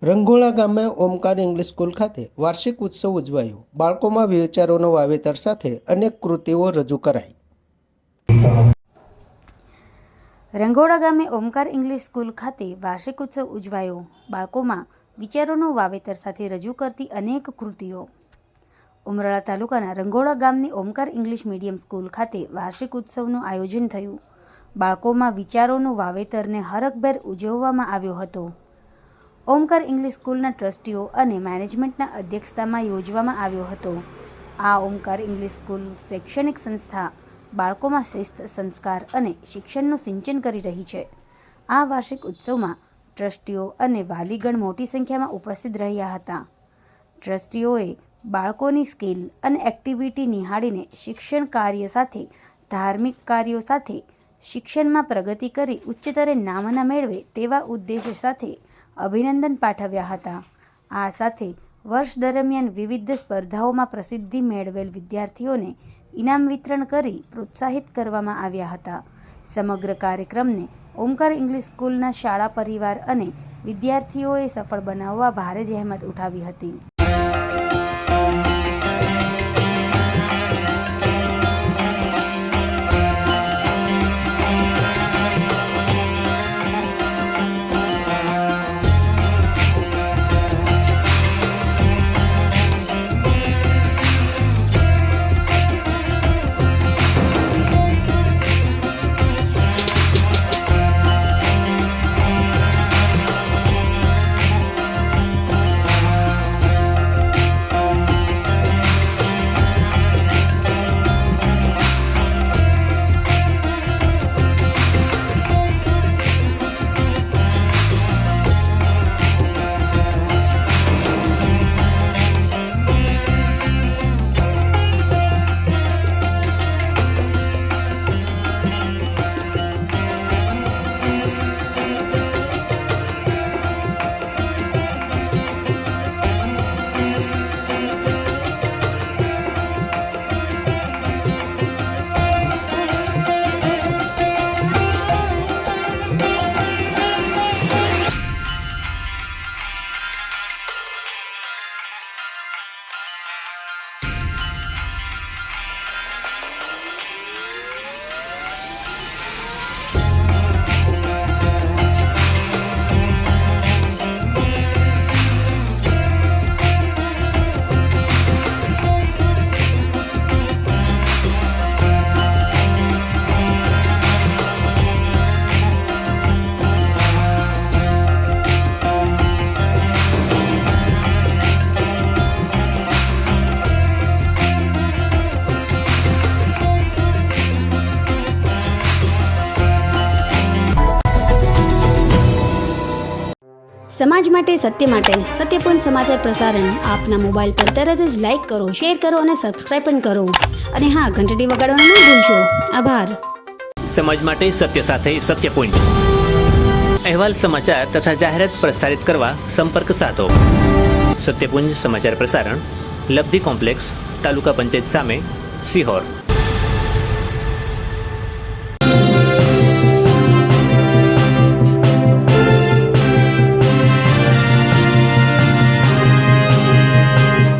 રંગોળા ગામે Omkar English school ખાતે વાર્ષિક ઉત્સવ ઉજવાયો। બાળકોમાં વિચારોના વાવેતર સાથે અનેક કૃતિઓ રજૂ કરાઈ। રંગોળા ગામે ઓમકાર ઇંગ્લિશ સ્કૂલ ખાતે વાર્ષિક ઉત્સવ ઉજવાયો। બાળકોમાં વિચારોનું વાવેતર સાથે રજૂ કરતી અનેક કૃતિઓ। ઉમરાળા તાલુકાના રંગોળા ગામની ઓમકાર ઇંગ્લિશ મીડિયમ સ્કૂલ ખાતે વાર્ષિક ઉત્સવનું આયોજન થયું। બાળકોમાં વિચારોનું વાવેતરને હરખભેર ઉજવવામાં આવ્યો હતો। ઓમકાર ઇંગ્લિશ સ્કૂલના ટ્રસ્ટીઓ અને મેનેજમેન્ટના અધ્યક્ષતામાં યોજવામાં આવ્યો હતો। આ ઓમકાર ઇંગ્લિશ સ્કૂલ શૈક્ષણિક સંસ્થા બાળકોમાં શિસ્ત, સંસ્કાર અને શિક્ષણનું સિંચન કરી રહી છે। આ વાર્ષિક ઉત્સવમાં ટ્રસ્ટીઓ અને વાલીગણ મોટી સંખ્યામાં ઉપસ્થિત રહ્યા હતા। ટ્રસ્ટીઓએ બાળકોની સ્કિલ અને એક્ટિવિટી નિહાળીને શિક્ષણ કાર્ય સાથે ધાર્મિક કાર્યો સાથે શિક્ષણમાં પ્રગતિ કરી ઉચ્ચતરે નામના મેળવે તેવા ઉદ્દેશ સાથે અભિનંદન પાઠવ્યા હતા। આ સાથે વર્ષ દરમિયાન વિવિધ સ્પર્ધાઓમાં પ્રસિદ્ધિ મેળવેલ વિદ્યાર્થીઓને ઇનામ વિતરણ કરી પ્રોત્સાહિત કરવામાં આવ્યા હતા। સમગ્ર કાર્યક્રમને ઓમકાર ઇંગ્લિશ સ્કૂલના શાળા પરિવાર અને વિદ્યાર્થીઓએ સફળ બનાવવા ભારે જહેમત ઉઠાવી હતી। સમાજ માટે સત્ય માટે સત્યપૂર્ણ સમાચાર પ્રસારણ આપના મોબાઈલ પર તરત જ લાઈક કરો, શેર કરો અને સબસ્ક્રાઇબ પણ કરો અને હા, ઘંટડી વગાડવાનું ન ભૂલશો। આભાર। સમાજ માટે સત્ય સાથે સત્યપૂર્ણ અહેવાલ, સમાચાર તથા જાહેરાત પ્રસારિત કરવા સંપર્ક સાધો। સત્યપુંજ સમાચાર પ્રસારણ, લબ્ધિ કોમ્પ્લેક્સ, તાલુકા પંચાયત સામે, સિહોર।